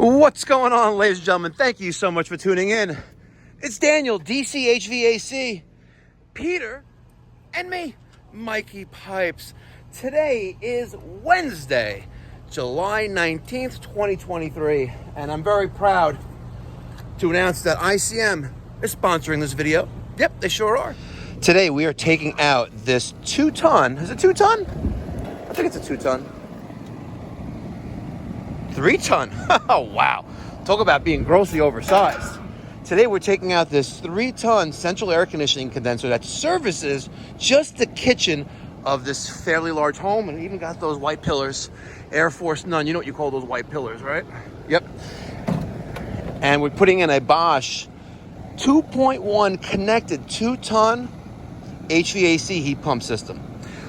What's going on, ladies and gentlemen? Thank you so much for tuning in. It's Daniel, DC HVAC, Peter, and me, Mikey Pipes. Today is Wednesday, July 19th, 2023, and I'm very proud to announce that ICM is sponsoring this video. Yep, they sure are. Today we are taking out this 2-ton, is it 2-ton? I think it's a 2-ton. 3-ton. Oh, wow. Talk about being grossly oversized. Today we're taking out this 3-ton central air conditioning condenser that services just the kitchen of this fairly large home, and even got those white pillars. Air Force None. You know what you call those white pillars, right? Yep. And we're putting in a Bosch 2.1 connected 2-ton HVAC heat pump system.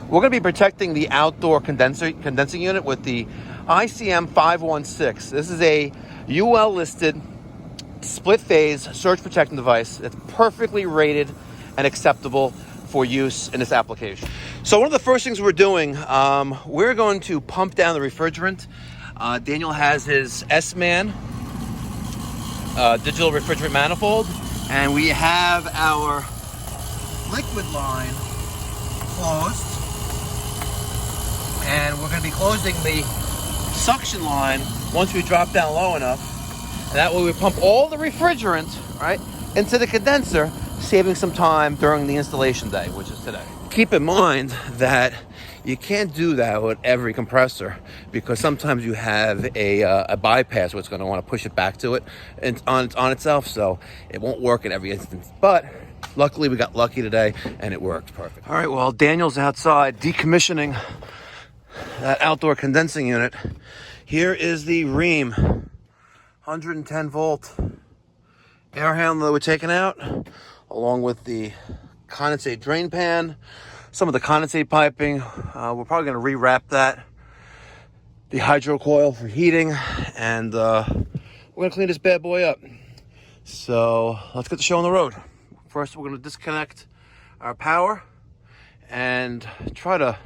We're going to be protecting the outdoor condensing unit with the ICM518. This is a UL listed split phase surge protection device that's perfectly rated and acceptable for use in this application. So one of the first things we're doing, we're going to pump down the refrigerant. Daniel has his S-Man digital refrigerant manifold, and we have our liquid line closed, and we're going to be closing the suction line once we drop down low enough. And that way we pump all the refrigerant right into the condenser, saving some time during the installation day, which is today. Keep in mind that you can't do that with every compressor, because sometimes you have a bypass where it's going to want to push it back to it and on itself, so it won't work in every instance. But luckily we got lucky today and it worked perfect. All right, well, Daniel's outside decommissioning that outdoor condensing unit. Here is the Ream 110 volt air handler that we're taking out, along with the condensate drain pan, some of the condensate piping. We're probably going to rewrap that, the hydro coil for heating, and we're going to clean this bad boy up. So let's get the show on the road. First, we're going to disconnect our power and try to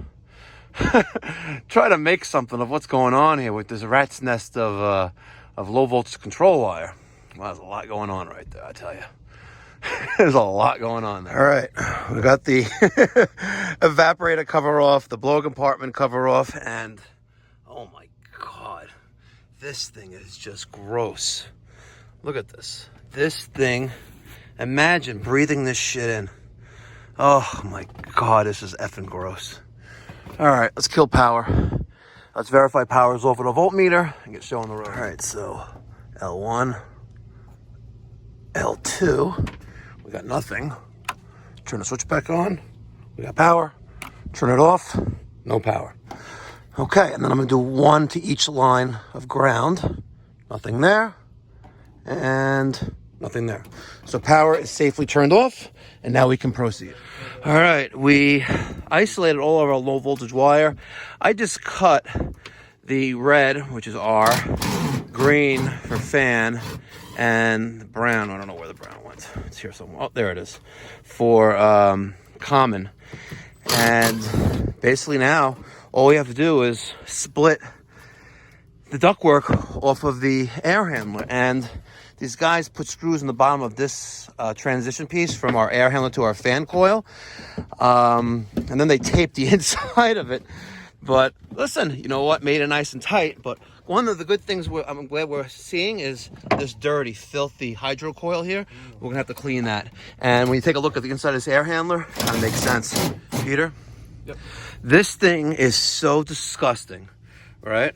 make something of what's going on here with this rat's nest of low voltage control wire. Well, there's a lot going on right there, I tell you. There's a lot going on there. All right, we got the evaporator cover off, the blow compartment cover off, and oh my God, this thing is just gross. Look at this. This thing, imagine breathing this shit in. Oh my God, this is effing gross. All right, let's kill power. Let's verify power is off with a voltmeter and get shown the road. All right, so L1, L2, we got nothing. Turn the switch back on, we got power. Turn it off, no power. Okay, and then I'm gonna do one to each line of ground. Nothing there, and nothing there. So power is safely turned off, and now we can proceed. All right, we isolated all of our low voltage wire. I just cut the red, which is R, green for fan, and the brown, I don't know where the brown went. It's here somewhere. Oh, there it is, for common. And basically now, all we have to do is split the ductwork off of the air handler. And these guys put screws in the bottom of this transition piece from our air handler to our fan coil. And then they taped the inside of it. But listen, you know what? Made it nice and tight. But one of the good things I'm glad we're seeing is this dirty, filthy hydro coil here. We're going to have to clean that. And when you take a look at the inside of this air handler, it kind of makes sense. Peter? Yep. This thing is so disgusting, right?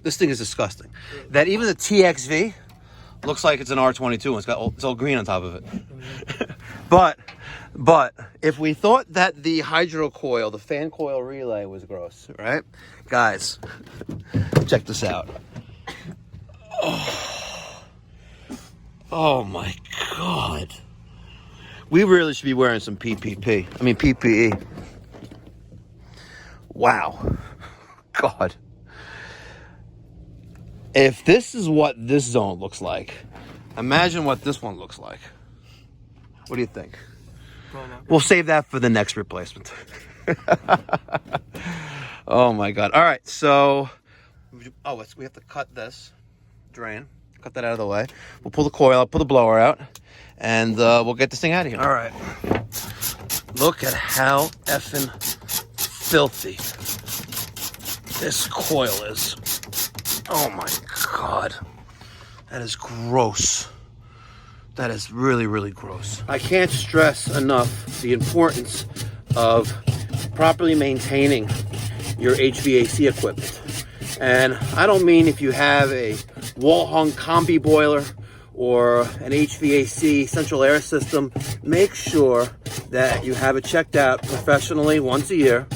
This thing is disgusting. That even the TXV looks like it's an R22 and it's all green on top of it. But if we thought that the hydro coil, the fan coil relay was gross, right? Guys, check this out. Oh my God. We really should be wearing some PPE. Wow. God. If this is what this zone looks like, imagine what this one looks like. What do you think? We'll save that for the next replacement. Oh my God. All right. So, we have to cut this. drain. Cut that out of the way. We'll pull the coil out, pull the blower out, and we'll get this thing out of here. All right. Look at how effing filthy this coil is. Oh my God. That is gross. That is really, really gross. I can't stress enough the importance of properly maintaining your HVAC equipment. And I don't mean if you have a wall-hung combi boiler or an HVAC central air system, make sure that you have it checked out professionally once a year.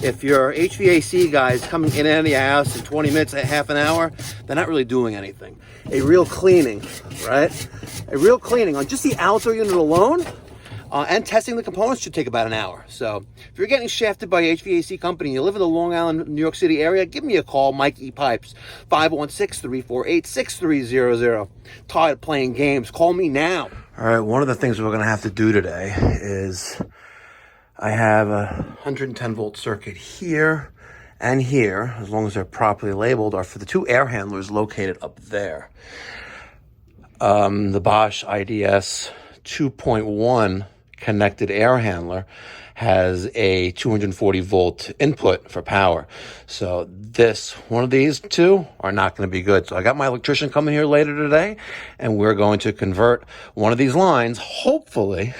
If your HVAC guy is coming in and out of your house in 20 minutes, a half an hour, they're not really doing anything. A real cleaning, right? A real cleaning on just the outdoor unit alone and testing the components should take about an hour. So if you're getting shafted by an HVAC company and you live in the Long Island, New York City area, give me a call, Mikey Pipes, 516-348-6300. Tired of playing games, call me now. All right, one of the things we're gonna have to do today is I have a 110 volt circuit here and here, as long as they're properly labeled, are for the two air handlers located up there. The Bosch IDS 2.1 connected air handler has a 240 volt input for power. So one of these two are not going to be good. So I got my electrician coming here later today, and we're going to convert one of these lines, hopefully,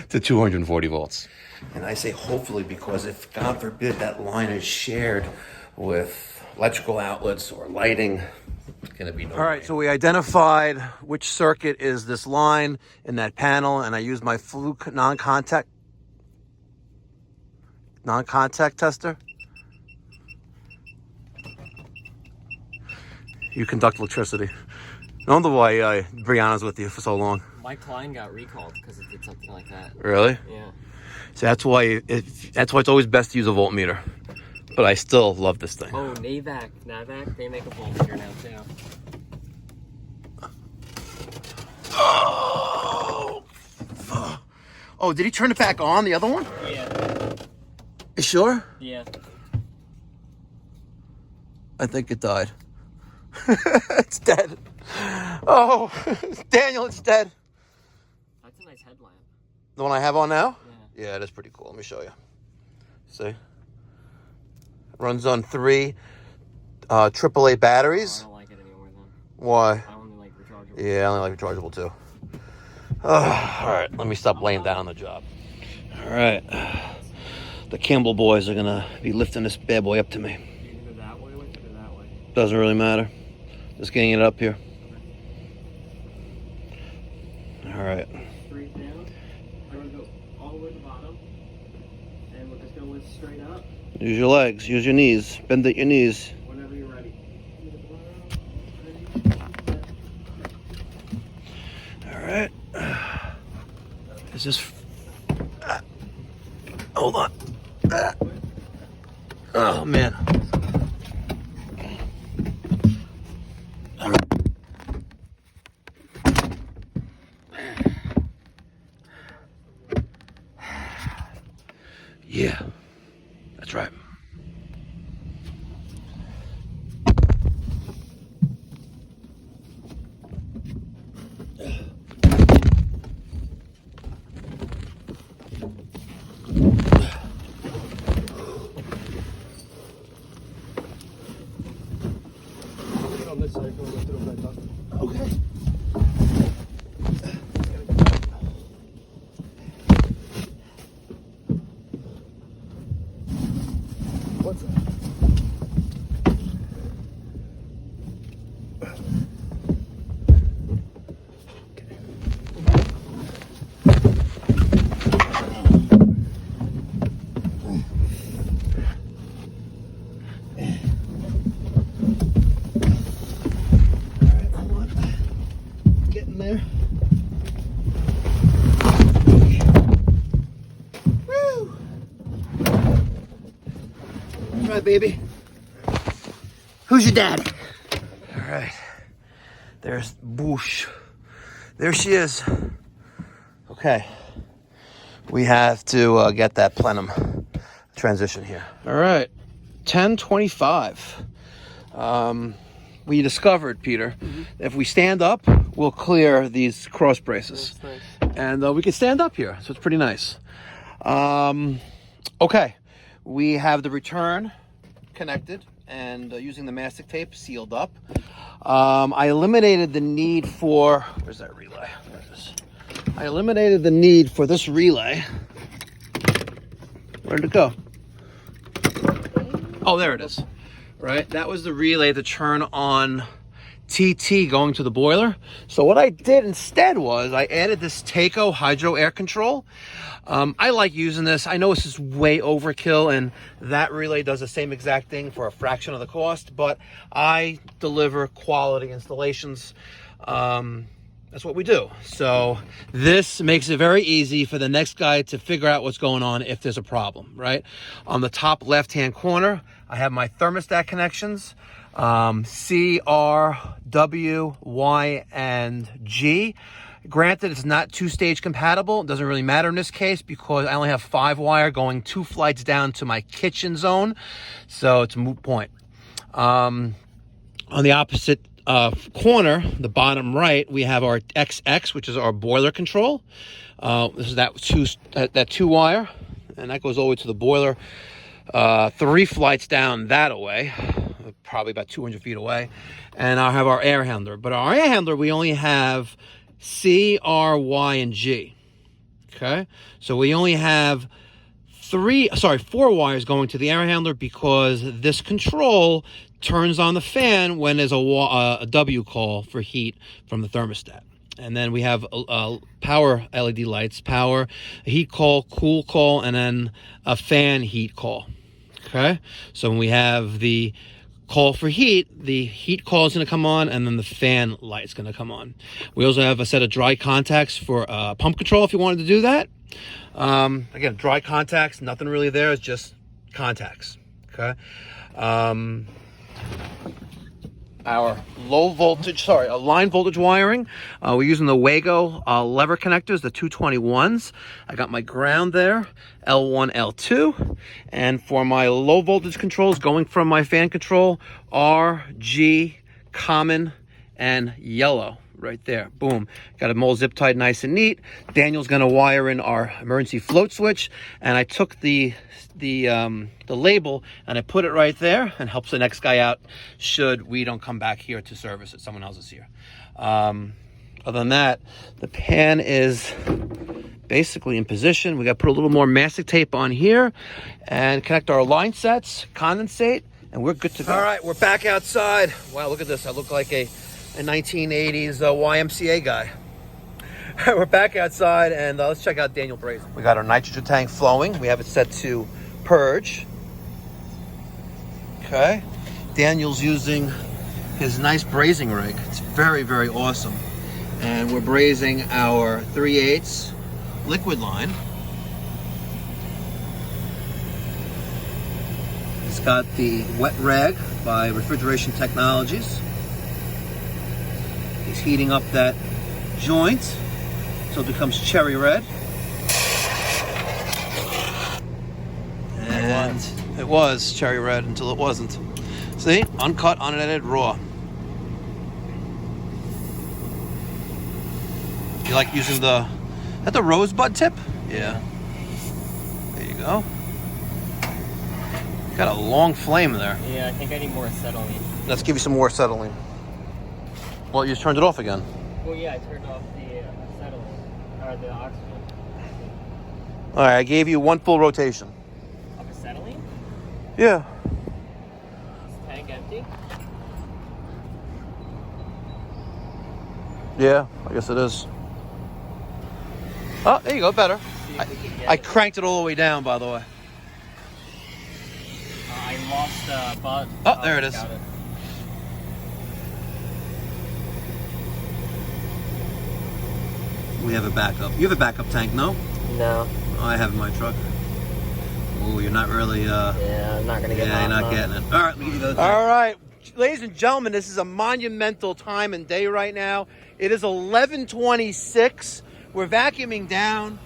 to 240 volts. And I say hopefully because if, God forbid, that line is shared with electrical outlets or lighting, it's going to be no way. All right, so we identified which circuit is this line in that panel, and I used my Fluke non-contact tester. You conduct electricity. No wonder why Brianna's with you for so long. My client got recalled because it did something like that. Really? Yeah. So that's why it's always best to use a voltmeter. But I still love this thing. Oh, NAVAC, they make a voltmeter now too. Oh, did he turn it back on, the other one? Yeah. You sure? Yeah. I think it died. It's dead. Oh, Daniel, it's dead. That's a nice headlamp. The one I have on now? Yeah. Yeah, it is pretty cool. Let me show you. See? It runs on 3 AAA batteries. Oh, I don't like it anymore then. Why? I only like rechargeable. Yeah, I only like rechargeable too. All right, let me stop laying down on the job. All right. The Campbell boys are going to be lifting this bad boy up to me. You can go that way with it or that way? Doesn't really matter. Just getting it up here. Okay. All right. Straight down. I'm going to go all the way to the bottom. And we're just going to lift straight up. Use your legs. Use your knees. Bend at your knees. Whenever you're ready. All right. Is this... hold on. Oh, man. Yeah, that's right. On this side, going lift it over that top. Okay. What's that? There. Woo! That's right, baby. Who's your daddy? All right. There's Boosh. There she is. Okay. We have to get that plenum transition here. All right. 10:25. we discovered, Peter, if we stand up, we'll clear these cross braces. That's nice. And we can stand up here, so it's pretty nice. Okay, we have the return connected and using the mastic tape sealed up. I eliminated the need for, where's that relay? There it is. I eliminated the need for this relay. Where did it go? Oh, there it is. Right, that was the relay to turn on TT going to the boiler. So what I did instead was I added this Taco hydro air control. I like using this. I know this is way overkill, and that relay does the same exact thing for a fraction of the cost, but I deliver quality installations. That's what we do. So this makes it very easy for the next guy to figure out what's going on if there's a problem, right? On the top left-hand corner, I have my thermostat connections, C, R, W, Y, and G. Granted, it's not two-stage compatible. It doesn't really matter in this case because I only have 5-wire going 2 flights down to my kitchen zone. So it's a moot point. On the opposite corner, the bottom right, we have our XX, which is our boiler control. This is that 2-wire, and that goes all the way to the boiler. 3 flights down that away, probably about 200 feet away. And I'll have our air handler. But our air handler, we only have C, R, Y, and G. Okay? So we only have 4 wires going to the air handler because this control turns on the fan when there's a W call for heat from the thermostat. And then we have power LED lights, power, a heat call, cool call, and then a fan heat call. Okay? So when we have the call for heat, the heat call is going to come on, and then the fan light is going to come on. We also have a set of dry contacts for pump control if you wanted to do that. Again, dry contacts, nothing really there, it's just contacts. Okay? Our line voltage wiring. We're using the Wago lever connectors, the 221s. I got my ground there, L1, L2. And for my low voltage controls, going from my fan control, R, G, common, and yellow. Right there, boom. Got them all zip tied nice and neat. Daniel's gonna wire in our emergency float switch, and I took the label and I put it right there, and helps the next guy out should we don't come back here to service it. Someone else is here. Other than that, the pan is basically in position. We got to put a little more mastic tape on here and connect our line sets, condensate, and we're good to go. All right, we're back outside. Wow, look at this. I look like a 1980s YMCA guy. We're back outside, and let's check out Daniel brazing. We got our nitrogen tank flowing. We have it set to purge. Okay. Daniel's using his nice brazing rig. It's very, very awesome. And we're brazing our 3/8 liquid line. It's got the wet rag by Refrigeration Technologies. He's heating up that joint so it becomes cherry red. And it was cherry red until it wasn't. See? Uncut, unedited, raw. You like using is that the rosebud tip? Yeah. There you go. Got a long flame there. Yeah, I think I need more acetylene. Let's give you some more acetylene. Well, you just turned it off again. Well, yeah, I turned off the acetylene, or the oxygen. All right, I gave you 1 full rotation. Of acetylene? Yeah. Is the tank empty? Yeah, I guess it is. Oh, there you go, better. I cranked it all the way down, by the way. I lost but Oh, there it is. Got it. We have a backup. You have a backup tank, no? No. Oh, I have in my truck. Ooh, you're not really, Yeah, I'm not gonna get it. yeah, you're not getting it. All right, let me give you the other All right, ladies and gentlemen, this is a monumental time and day right now. It is 11:26. We're vacuuming down.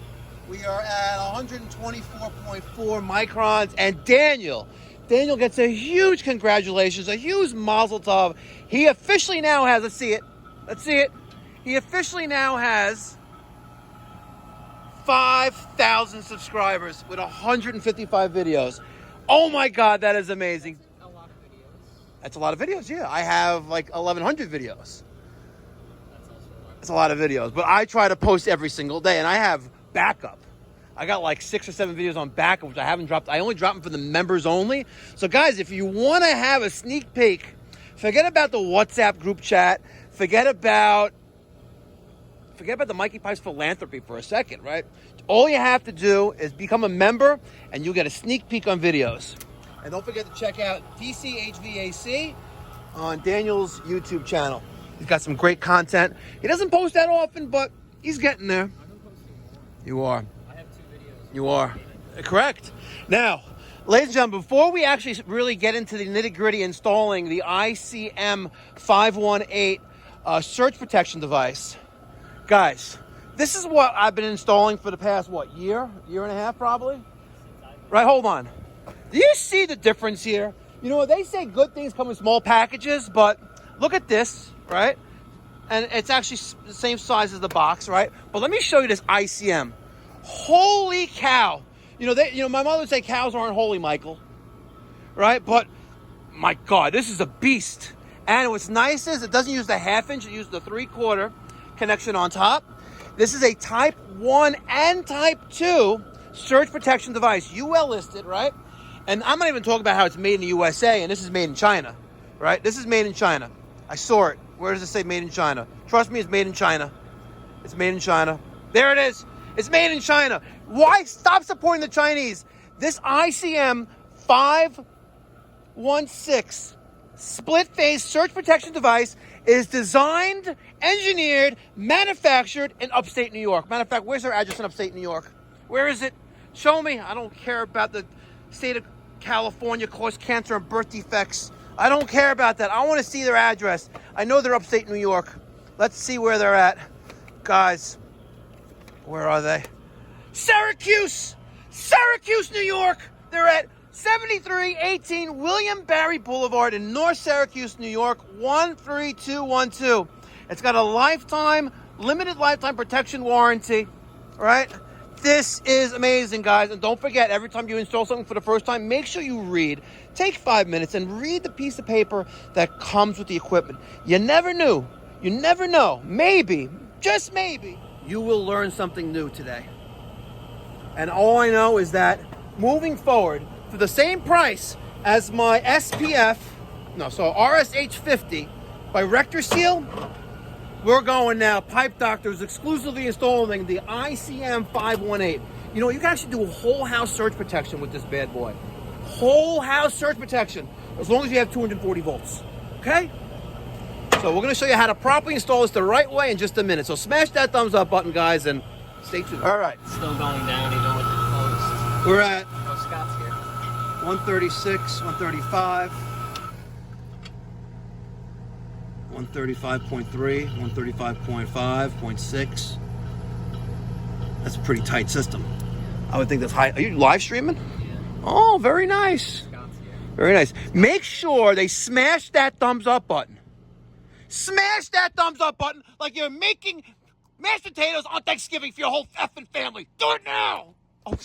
We are at 124.4 microns. And Daniel, Daniel gets a huge congratulations, a huge mazel tov. He officially now has, let's see it. He officially now has 5,000 subscribers with 155 videos. Oh my God, that is amazing. A lot of videos. That's a lot of videos, yeah. I have like 1,100 videos. That's also a lot. It's a lot of videos, but I try to post every single day, and I have backup. I got like 6 or 7 videos on backup, which I haven't dropped. I only drop them for the members only. So guys, if you want to have a sneak peek, forget about the WhatsApp group chat. Forget about the Mikey Pipes Philanthropy for a second, right? All you have to do is become a member, and you'll get a sneak peek on videos. And don't forget to check out DC HVAC on Daniel's YouTube channel. He's got some great content. He doesn't post that often, but he's getting there. I've been posting more. You are. I have 2 videos. You are. Correct. Now, ladies and gentlemen, before we actually really get into the nitty-gritty installing the ICM518 surge protection device, guys, this is what I've been installing for the past, year and a half probably? Right, hold on. Do you see the difference here? You know what, they say good things come in small packages, but look at this, right? And it's actually the same size as the box, right? But let me show you this ICM. Holy cow. My mother would say cows aren't holy, Michael. Right? But, my God, this is a beast. And what's nice is it doesn't use the 1/2 inch. It uses the 3/4 connection on top. This is a Type 1 and Type 2 surge protection device. UL listed, right? And I'm not even talking about how it's made in the USA, and this is made in China, right? This is made in China. I saw it. Where does it say made in China? Trust me, it's made in China. It's made in China. There it is. It's made in China. Why stop supporting the Chinese? This ICM 516 split phase surge protection device is designed, engineered, manufactured in upstate New York. Matter of fact, where's their address in upstate New York? Where is it? Show me. I don't care about the state of California cause cancer and birth defects. I don't care about that. I want to see their address. I know they're upstate New York. Let's see where they're at. Guys, where are they? Syracuse, New York. They're at 7318 William Barry Boulevard in North Syracuse, New York, 13212. It's got a limited lifetime protection warranty, right? This is amazing, guys. And don't forget, every time you install something for the first time, make sure you read. Take 5 minutes and read the piece of paper that comes with the equipment. You never know. Maybe, just maybe, you will learn something new today. And all I know is that moving forward, for the same price as my RSH50 by Rector Seal, we're going now, Pipe Doctors exclusively installing the ICM518. You know, you can actually do a whole house surge protection with this bad boy. Whole house surge protection, as long as you have 240 volts, okay? So we're gonna show you how to properly install this the right way in just a minute. So smash that thumbs up button, guys, and stay tuned. All right. Still going down even with the closed. We're at Oh, Scott's here. 136, 135, 135.3, 135.5, 0.6. That's a pretty tight system. I would think that's high. Are you live streaming? Yeah. Oh, very nice. Scott's here. Very nice. Make sure they smash that thumbs up button. Smash that thumbs up button like you're making mashed potatoes on Thanksgiving for your whole effing family. Do it now. Oh.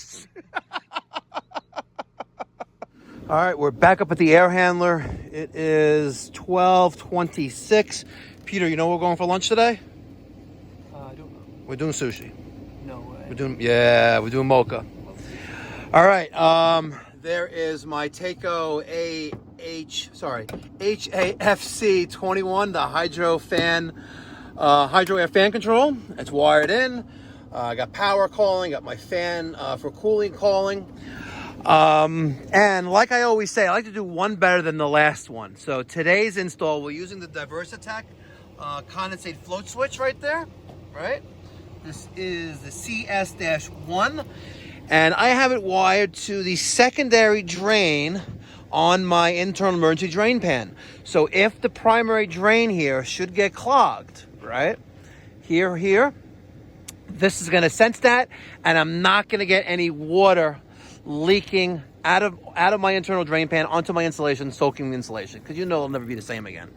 All right, we're back up at the air handler. It is 12:26. Peter, you know we're going for lunch today? I don't know. We're doing sushi. No way. We're doing mocha. All right, there is my Takeo HAFC 21, the hydro air fan control. It's wired in. I got power calling, got my fan for cooling calling. And like I always say, I like to do one better than the last one. So today's install, we're using the Diversitech condensate float switch right there, right? This is the CS-1, and I have it wired to the secondary drain on my internal emergency drain pan. So if the primary drain here should get clogged, right? Here, this is gonna sense that, and I'm not gonna get any water leaking out of my internal drain pan onto my insulation, soaking the insulation, because you know it'll never be the same again.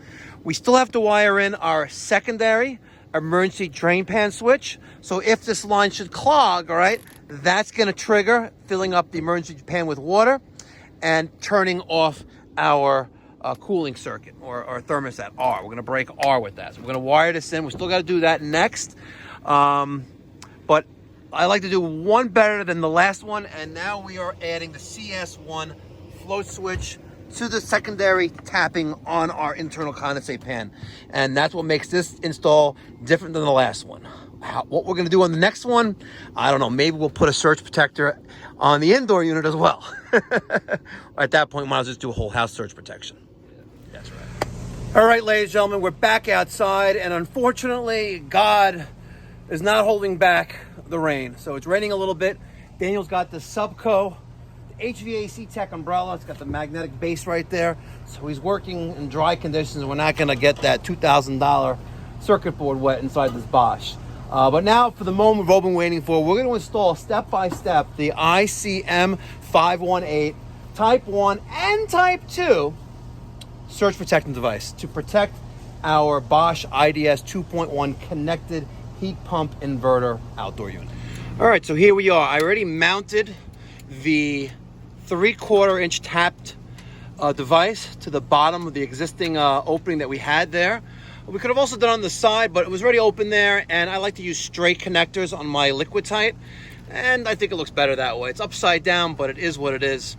We still have to wire in our secondary emergency drain pan switch. So if this line should clog, all right, that's going to trigger filling up the emergency pan with water and turning off our cooling circuit or thermostat R. We're going to break R with that. So we're going to wire this in. We still got to do that next. But I like to do one better than the last one. And now we are adding the CS1 float switch to the secondary tapping on our internal condensate pan. And that's what makes this install different than the last one. What we're going to do on the next one, I don't know. Maybe we'll put a surge protector on the indoor unit as well. At that point, might as well just do a whole house surge protection. That's right. All right, ladies and gentlemen, we're back outside. And unfortunately, God is not holding back the rain. So it's raining a little bit. Daniel's got the Subco HVAC Tech umbrella. It's got the magnetic base right there. So he's working in dry conditions. We're not going to get that $2,000 circuit board wet inside this Bosch. But now, for the moment we've all been waiting for, we're going to install step-by-step the ICM518 Type 1 and Type 2 surge protection device to protect our Bosch IDS 2.1 connected heat pump inverter outdoor unit. All right, so here we are. I already mounted the 3/4 inch tapped device to the bottom of the existing opening that we had there. We could have also done on the side, but it was already open there, and I like to use straight connectors on my liquid tight, and I think it looks better that way. It's upside down, but it is what it is.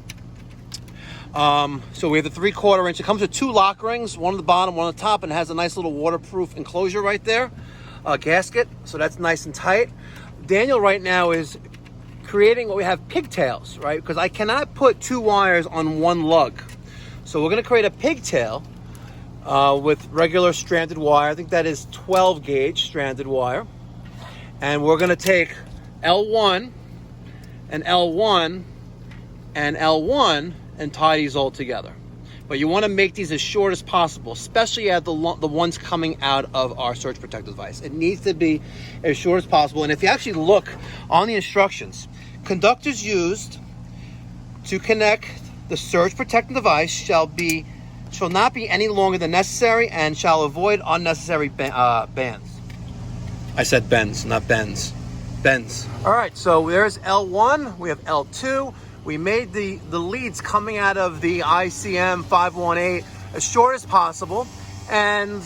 So we have the 3/4 inch. It comes with 2 lock rings, one on the bottom, one on the top, and it has a nice little waterproof enclosure right there, gasket, so that's nice and tight. Daniel right now is creating what we have pigtails, right? Because I cannot put 2 wires on one lug. So we're going to create a pigtail with regular stranded wire. I think that is 12 gauge stranded wire. And we're going to take L1 and L1 and L1 and tie these all together. But you want to make these as short as possible, especially at the ones coming out of our surge protective device. It needs to be as short as possible. And if you actually look on the instructions, conductors used to connect the surge protective device shall not be any longer than necessary and shall avoid unnecessary bands. I said bends, not bends. Bends. All right, so there's L1. We have L2. We made the leads coming out of the ICM518 as short as possible. And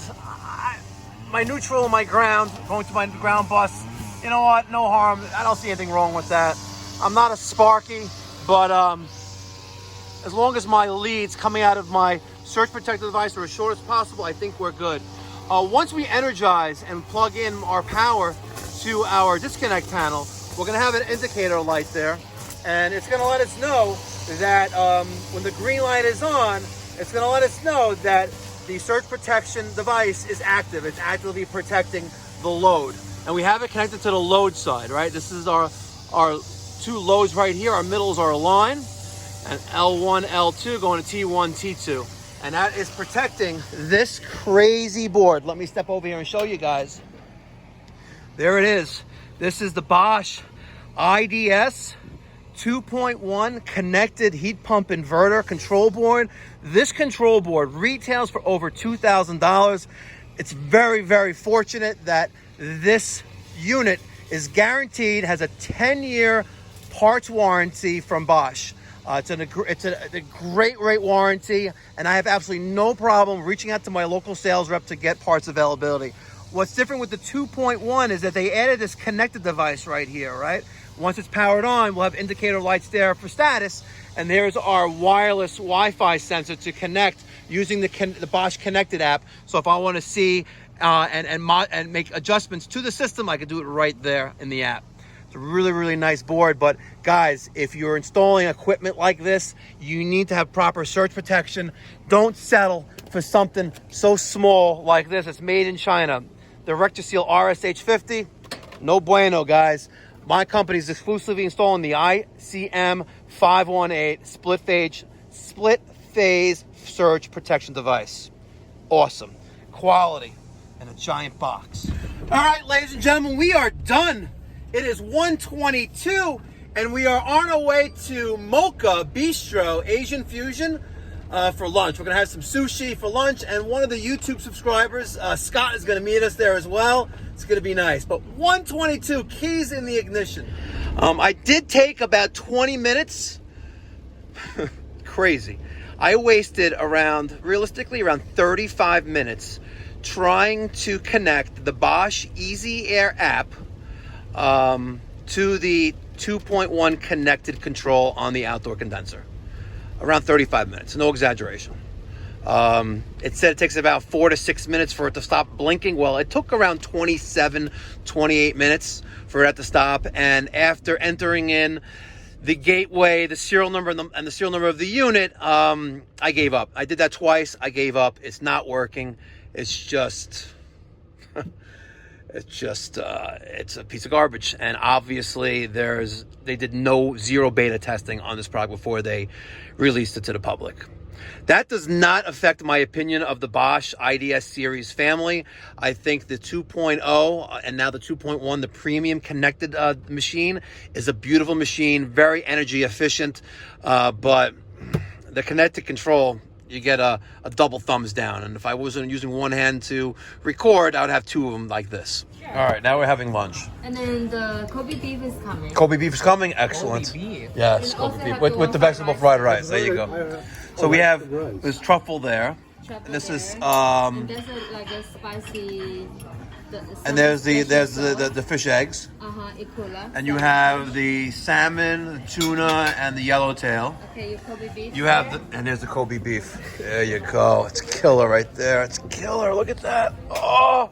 my neutral and my ground, going to my ground bus, you know what? No harm. I don't see anything wrong with that. I'm not a Sparky, but as long as my leads coming out of my surge protective device are as short as possible, I think we're good. Once we energize and plug in our power to our disconnect panel, we're going to have an indicator light there, and it's going to let us know that when the green light is on, it's going to let us know that the surge protection device is active. It's actively protecting the load. And we have it connected to the load side, right? This is our 2 loads right here. Our middles are aligned, and L1, L2 going to T1, T2. And that is protecting this crazy board. Let me step over here and show you guys. There it is. This is the Bosch IDS 2.1 connected heat pump inverter control board. This control board retails for over $2,000. It's very, very fortunate that this unit is guaranteed, has a 10-year parts warranty from Bosch. It's a great rate warranty, and I have absolutely no problem reaching out to my local sales rep to get parts availability. What's different with the 2.1 is that they added this connected device right here, right? Once it's powered on, we'll have indicator lights there for status, and there's our wireless Wi-Fi sensor to connect using the Bosch Connected app. So if I want to see and make adjustments to the system, I can do it right there in the app. It's a really, really nice board. But guys, if you're installing equipment like this, you need to have proper surge protection. Don't settle for something so small like this. It's made in China. The RectorSeal RSH50, no bueno, guys. My company is exclusively installing the ICM518 split phase surge protection device. Awesome. Quality and a giant box. All right, ladies and gentlemen, we are done. It is 1:22, and we are on our way to Mocha Bistro Asian Fusion for lunch. We're gonna have some sushi for lunch, and one of the YouTube subscribers, Scott, is gonna meet us there as well. It's gonna be nice. But 122 keys in the ignition. I did take about 20 minutes. Crazy. I wasted realistically around 35 minutes trying to connect the Bosch Easy Air app to the 2.1 connected control on the outdoor condenser. Around 35 minutes, no exaggeration. It said it takes about 4 to 6 minutes for it to stop blinking. Well, it took around 27, 28 minutes for it to stop. And after entering in the gateway, the serial number, and the serial number of the unit, I gave up. I did that twice. I gave up. It's not working. It's just, it's a piece of garbage. And obviously, they did zero beta testing on this product before they released it to the public. That does not affect my opinion of the Bosch IDS series family. I think the 2.0 and now the 2.1, the premium connected machine, is a beautiful machine, very energy efficient. But the connected control, you get a double thumbs down. And if I wasn't using one hand to record, I would have two of them like this. Sure. All right, now we're having lunch. And then the Kobe beef is coming. Kobe beef is coming? Excellent. Kobe beef. Yes, Kobe beef. With the vegetable fried rice. There you go. So we have this truffle there. Truffle This is and there's like a spicy. and there's the fish eggs. Ikula. And you have the salmon, the tuna, and the yellowtail. Okay, your Kobe beef. You have and there's the Kobe beef. There you go. It's killer right there. It's killer. Look at that. Oh,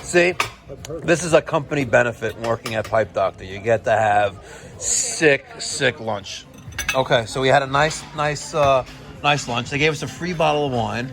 see, this is a company benefit working at Pipe Doctor. You get to have sick lunch. Okay, so we had a nice lunch. They gave us a free bottle of wine.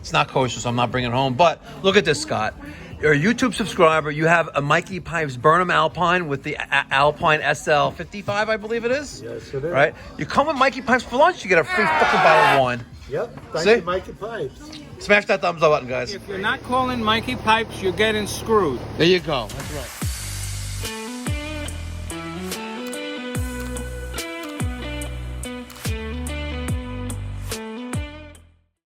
It's not kosher, so I'm not bringing it home. But look at this, Scott. You're a YouTube subscriber. You have a Mikey Pipes Burnham Alpine with the Alpine SL55, I believe it is. Yes, it is. Right? You come with Mikey Pipes for lunch, you get a free fucking bottle of wine. Yep. Thank See? you, Mikey Pipes. Smash that thumbs up button, guys. If you're not calling Mikey Pipes, you're getting screwed. There you go. That's right.